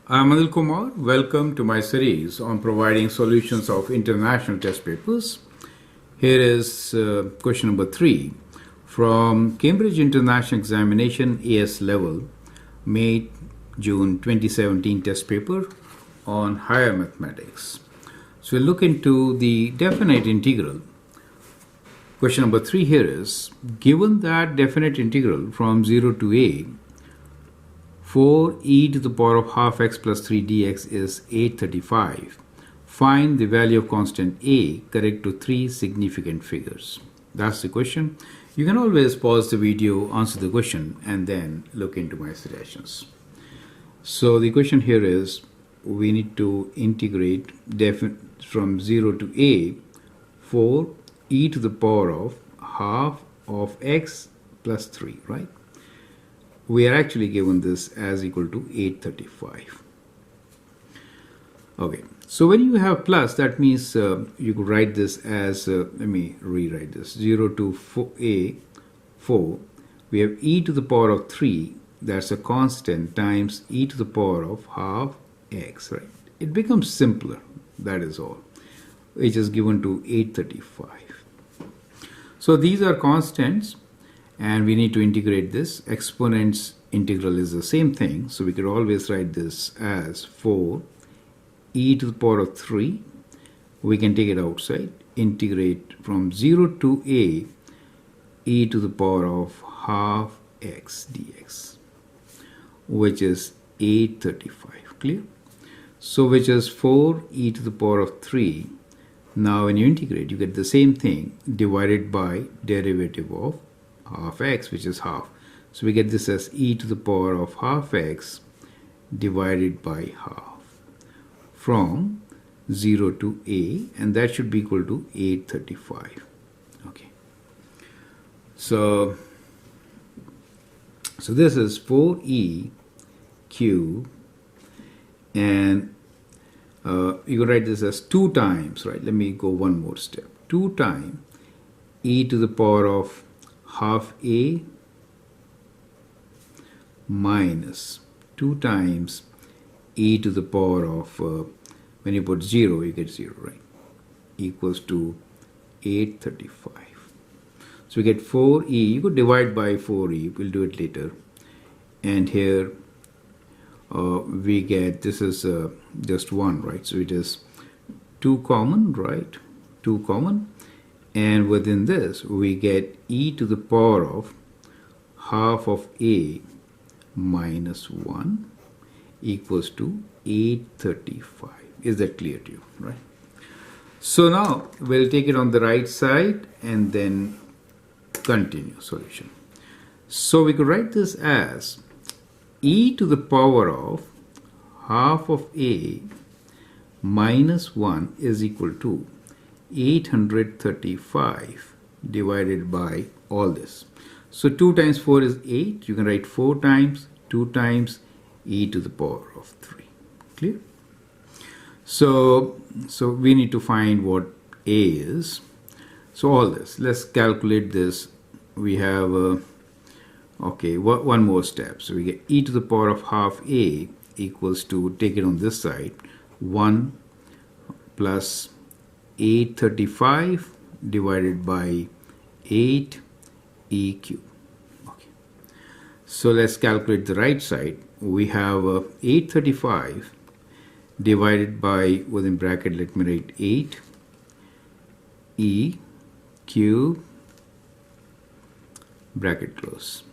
I'm Anil Kumar. Welcome to my series on providing solutions of international test papers. Here is question number 3 from Cambridge International Examination AS level, May June 2017 test paper on higher mathematics. So we'll look into the definite integral. Question number 3 here is, given that definite integral from 0 to a 4e to the power of half x plus 3 dx is 835. Find the value of constant a correct to 3 significant figures. That's the question. You can always pause the video, answer the question, and then look into my suggestions. So the question here is, we need to integrate from 0 to a 4e to the power of half of x plus 3, right? We are actually given this as equal to 835. Okay, so when you have plus, that means you could write this as, let me rewrite this, 0 to 4, we have e to the power of 3, that's a constant, times e to the power of half x, right? It becomes simpler, that is all, which is given to 835. So these are constants, and we need to integrate this. Exponents integral is the same thing, so we could always write this as 4 e to the power of 3. We can take it outside, integrate from 0 to a e to the power of half x dx, which is 835. Clear? So which is 4 e to the power of 3. Now when you integrate, you get the same thing divided by derivative of half x, which is half. So we get this as e to the power of half x divided by half from 0 to a, and that should be equal to 835. Okay. So this is 4e cubed, and you can write this as 2 times, right? Let me go one more step. 2 times e to the power of half a minus 2 times e to the power of, when you put 0, you get 0, right? Equals to 835. So we get 4e, you could divide by 4e, we'll do it later. And here we get, this is just 1, right? So it is 2 common, right? 2 common. And within this, we get e to the power of half of a minus 1 equals to 835. Is that clear to you, right? So now we'll take it on the right side and then continue solution. So we could write this as e to the power of half of a minus 1 is equal to 835 divided by all this. So 2 times 4 is 8. You can write 4 times 2 times e to the power of 3. Clear? So we need to find what a is. So all this, let's calculate this. We have okay, one more step. So we get e to the power of half a equals to, take it on this side, 1 plus 835 divided by 8 e cubed. Okay. So let's calculate the right side. We have 835 divided by, within bracket, let me write 8 e cubed, bracket close.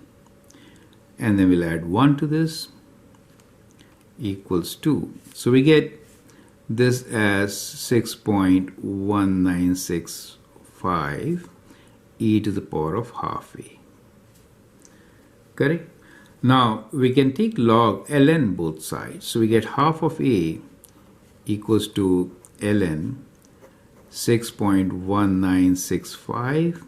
And then we'll add 1 to this, equals 2. So we get this as 6.1965 e to the power of half a. Correct? Now we can take log ln both sides. So we get half of a equals to ln 6.1965.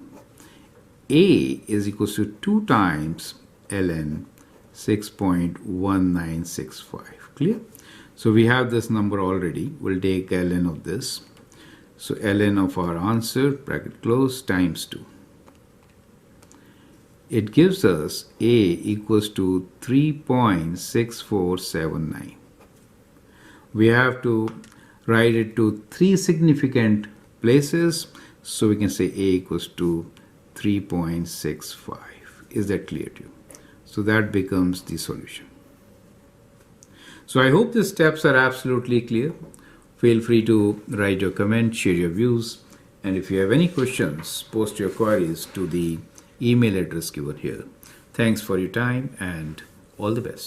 A is equals to 2 times ln 6.1965. Clear? So we have this number already. We'll take ln of this. So ln of our answer, bracket close, times 2. It gives us a equals to 3.6479. we have to write it to three significant places. So we can say A equals to 3.65. Is that clear to you? So that becomes the solution. So I hope the steps are absolutely clear. Feel free to write your comments, share your views, and if you have any questions, post your queries to the email address given here. Thanks for your time and all the best.